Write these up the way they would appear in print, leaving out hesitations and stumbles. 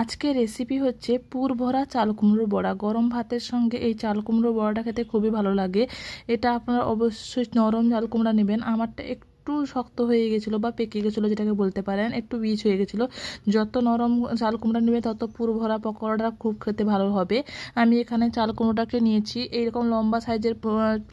আজকের রেসিপি হচ্ছে পুর ভরা চাল কুমড়োর বড়া। গরম ভাতের সঙ্গে এই চাল কুমড়োর বড়াটা খেতে খুবই ভালো লাগে। এটা আপনারা অবশ্যই নরম চাল কুমড়া নেবেন। আমারটা একটু শক্ত হয়ে গেছিলো বা পেকে গেছিলো, যেটাকে বলতে পারেন, একটু বীজ হয়ে গেছিলো। যত নরম চাল কুমড়া নেবে তত পুর ভরা পকোড়াটা খুব খেতে ভালো হবে। আমি এখানে চাল কুমড়োটাকে নিয়েছি। এইরকম লম্বা সাইজের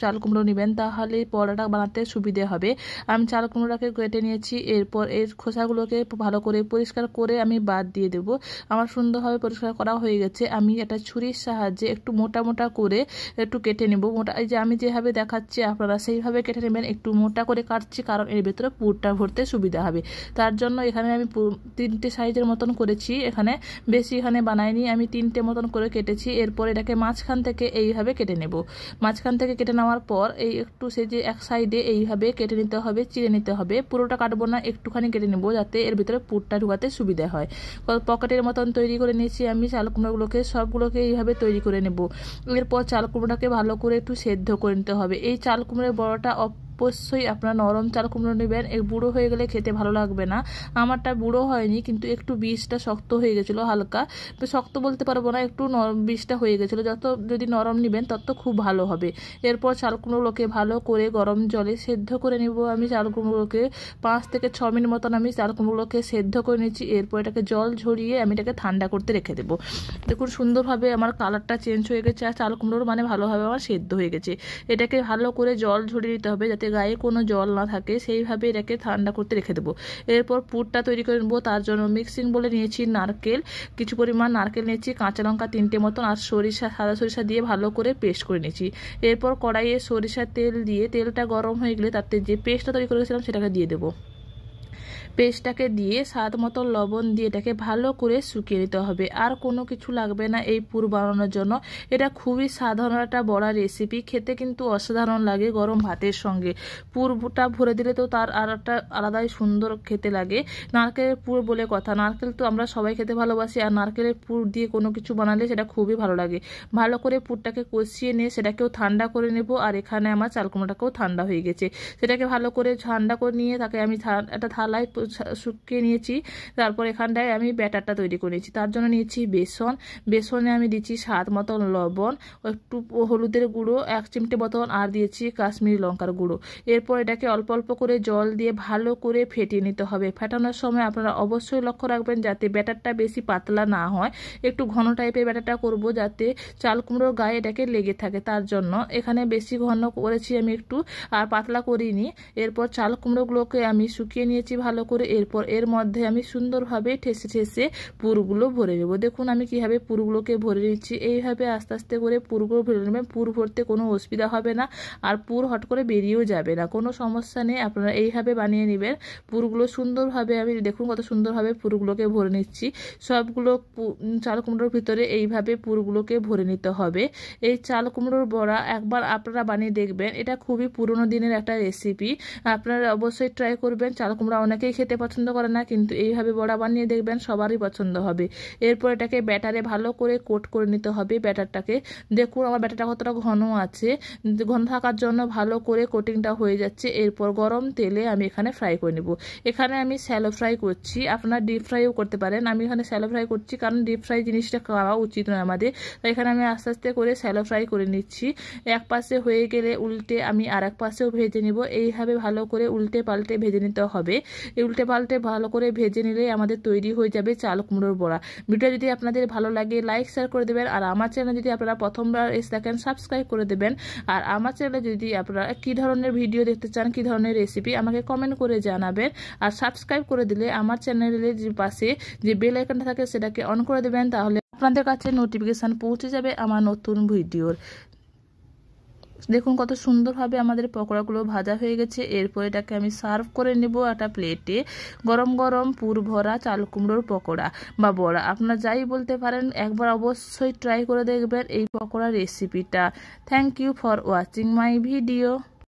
চাল কুমড়ো নেবেন, তাহলে বড়াটা বানাতে সুবিধে হবে। আমি চাল কুমড়োটাকে কেটে নিয়েছি। এরপর এর খোসাগুলোকে ভালো করে পরিষ্কার করে আমি বাদ দিয়ে দেবো। আমার সুন্দরভাবে পরিষ্কার করা হয়ে গেছে। আমি একটা ছুরির সাহায্যে একটু মোটা মোটা করে একটু কেটে নেব। মোটা, এই যে আমি যেভাবে দেখাচ্ছি আপনারা সেইভাবে কেটে নেবেন। একটু মোটা করে কাটছি কারণ এর ভেতরে পুরটা ভরতে সুবিধা হবে। তার জন্য এখানে আমি 3টে সাইজের মতন করেছি। এখানে বেশি এখানে বানাইনি, আমি 3টে মতন করে কেটেছি। এরপর এটাকে মাঝখান থেকে এইভাবে কেটে নেব। মাঝখান থেকে কেটে নেওয়ার পর এই একটু সে যে এক সাইডে এইভাবে কেটে নিতে হবে, চিড়ে নিতে হবে। পুরোটা কাটবো না, একটুখানি কেটে নেব যাতে এর ভিতরে পুরটা ঢুকাতে সুবিধা হয়। পকেটের মতন তৈরি করে নিয়েছি আমি চাল কুমড়োগুলোকে, সবগুলোকে এইভাবে তৈরি করে নেব। এরপর চাল কুমড়োটাকে ভালো করে একটু সেদ্ধ করে নিতে হবে। এই চাল কুমড়োর বড়াটা অবশ্যই আপনারা নরম চাল কুমড়ো নেবেন। এই বুড়ো হয়ে গেলে খেতে ভালো লাগবে না। আমারটা বুড়ো হয়নি, কিন্তু একটু বীজটা শক্ত হয়ে গেছিলো, হালকা শক্ত বলতে পারবো না, একটু বীজটা হয়ে গেছিলো। যত যদি নরম নেবেন তত খুব ভালো হবে। এরপর চাল কুমড়োগুলোকে ভালো করে গরম জলে সেদ্ধ করে নেব। আমি চাল কুমড়োগুলোকে 5 থেকে 6 মিনিট মতন আমি চাল কুমড়োগুলোকে সেদ্ধ করে নিচ্ছি। এরপর এটাকে জল ঝরিয়ে আমি এটাকে ঠান্ডা করতে রেখে দেবো। দেখুন সুন্দরভাবে আমার কালারটা চেঞ্জ হয়ে গেছে আর চাল কুমড়োর মানে ভালোভাবে আমার সেদ্ধ হয়ে গেছে। এটাকে ভালো করে জল ঝরিয়ে দিতে হবে যাতে গায়ে কোনো জল না থাকে, সেইভাবে এটাকে ঠান্ডা করতে রেখে দেবো। এরপর পুরটা তৈরি করে নেবো। তার জন্য মিক্সিং বলে নিয়েছি নারকেল, কিছু পরিমাণ নারকেল নিয়েছি, কাঁচা লঙ্কা 3টে মতন, আর সরিষা, সাদা সরিষা দিয়ে ভালো করে পেস্ট করে নিয়েছি। এরপর কড়াইয়ে সরিষার তেল দিয়ে তেলটা গরম হয়ে গেলে তাতে যে পেস্টটা তৈরি করেছিলাম সেটাকে দিয়ে দেবো। পেস্টটাকে দিয়ে স্বাদ মতো লবণ দিয়ে এটাকে ভালো করে শুকিয়ে নিতে হবে। আর কোনো কিছু লাগবে না এই পুর বানানোর জন্য। এটা খুবই সাধারণ একটা বড়া রেসিপি, খেতে কিন্তু অসাধারণ লাগে গরম ভাতের সঙ্গে। পুরটা ভরে দিলে তো তার আর একটা আলাদাই সুন্দর খেতে লাগে। নারকেলের পুর বলে কথা, নারকেল তো আমরা সবাই খেতে ভালোবাসি, আর নারকেলের পুর দিয়ে কোনো কিছু বানালে সেটা খুবই ভালো লাগে। ভালো করে পুরটাকে কষিয়ে নিয়ে সেটাকেও ঠান্ডা করে নেব। আর এখানে আমার চাল কুমড়োটাকেও ঠান্ডা হয়ে গেছে, সেটাকে ভালো করে ঠান্ডা করে নিয়ে তাকে আমি একটা থালায় শুকিয়ে নিয়েছি। তারপর এখানটায় আমি ব্যাটারটা তৈরি করে নিয়েছি। তার জন্য নিয়েছি বেসন। বেসনে আমি দিচ্ছি স্বাদ মতন লবণ, একটু হলুদের গুঁড়ো 1 চিমটে মতন, আর দিয়েছি কাশ্মীরি লঙ্কার গুঁড়ো। এরপর এটাকে অল্প অল্প করে জল দিয়ে ভালো করে ফেটিয়ে নিতে হবে। ফেটানোর সময় আপনারা অবশ্যই লক্ষ্য রাখবেন যাতে ব্যাটারটা বেশি পাতলা না হয়। একটু ঘন টাইপের ব্যাটারটা করব যাতে চাল কুমড়োর গায়ে এটাকে লেগে থাকে। তার জন্য এখানে বেশি ঘন করেছি আমি একটু, আর পাতলা করিনি। এরপর চাল কুমড়োগুলোকে আমি শুকিয়ে নিয়েছি ভালো করে। এরপর এর মধ্যে আমি সুন্দরভাবে ঠেসে ঠেসে পুরগুলো ভরে নেব। দেখুন আমি কিভাবে পুরগুলোকে ভরে নিচ্ছি। এইভাবে আস্তে আস্তে করে পুরগুলো ভরে নেবেন। পুর ভরতে কোনো অসুবিধা হবে না, আর পুর হট করে বেরিয়েও যাবে না, কোনো সমস্যা নেই। আপনারা এইভাবে বানিয়ে নেবেন পুরগুলো সুন্দরভাবে। আমি দেখুন কত সুন্দরভাবে পুরগুলোকে ভরে নিচ্ছি। সবগুলো চাল কুমড়োর ভিতরে এইভাবে পুরগুলোকে ভরে নিতে হবে। এই চাল কুমড়োর বড়া একবার আপনারা বানিয়ে দেখবেন, এটা খুবই পুরনো দিনের একটা রেসিপি। আপনারা অবশ্যই ট্রাই করবেন। চাল কুমড়া অনেকেই খেতে পছন্দ করে না, কিন্তু এইভাবে বড়া বানিয়ে দেখবেন সবারই পছন্দ হবে। এরপর এটাকে ব্যাটারে ভালো করে কোট করে নিতে হবে ব্যাটারটাকে। দেখুন আমার ব্যাটারটা কতটা ঘন আছে, ঘন থাকার জন্য ভালো করে কোটিংটা হয়ে যাচ্ছে। এরপর গরম তেলে আমি এখানে ফ্রাই করে নেব। এখানে আমি শ্যালো ফ্রাই করছি, আপনারা ডিপ ফ্রাইও করতে পারেন। আমি এখানে শ্যালো ফ্রাই করছি কারণ ডিপ ফ্রাই জিনিসটা খাওয়া উচিত নয় আমাদের, তাই এখানে আমি আস্তে আস্তে করে শ্যালো ফ্রাই করে নিচ্ছি। এক পাশে হয়ে গেলে উল্টে আমি আর এক পাশেও ভেজে নিব। এইভাবে ভালো করে উল্টে পাল্টে ভেজে নিতে হবে। এই উল্টে পাল্টে ভালো করে ভেজে নিলে আমাদের তৈরি হয়ে যাবে চাল কুমড়োর বড়া। ভিডিও যদি আপনাদের ভালো লাগে লাইক শেয়ার করে দেবেন, আর আমার চ্যানেল যদি আপনারা প্রথমবার এসে থাকেন সাবস্ক্রাইব করে দেবেন। আর আমার চ্যানেলে যদি আপনারা কী ধরনের ভিডিও দেখতে চান, কী ধরনের রেসিপি, আমাকে কমেন্ট করে জানাবেন। আর সাবস্ক্রাইব করে দিলে আমার চ্যানেলের যে পাশে যে বেল আইকনটা থাকে সেটাকে অন করে দেবেন, তাহলে আপনাদের কাছে নোটিফিকেশান পৌঁছে যাবে আমার নতুন ভিডিওর। দেখুন কত সুন্দরভাবে আমাদের পকোড়াগুলো ভাজা হয়ে গেছে। এরপর এটাকে আমি সার্ভ করে নেব একটা প্লেটে। গরম গরম পুর ভরা চাল কুমড়োর পকোড়া বা বড়া, আপনারা যাই বলতে পারেন, একবার অবশ্যই ট্রাই করে দেখবেন এই পকোড়া রেসিপিটা। Thank you for watching my video.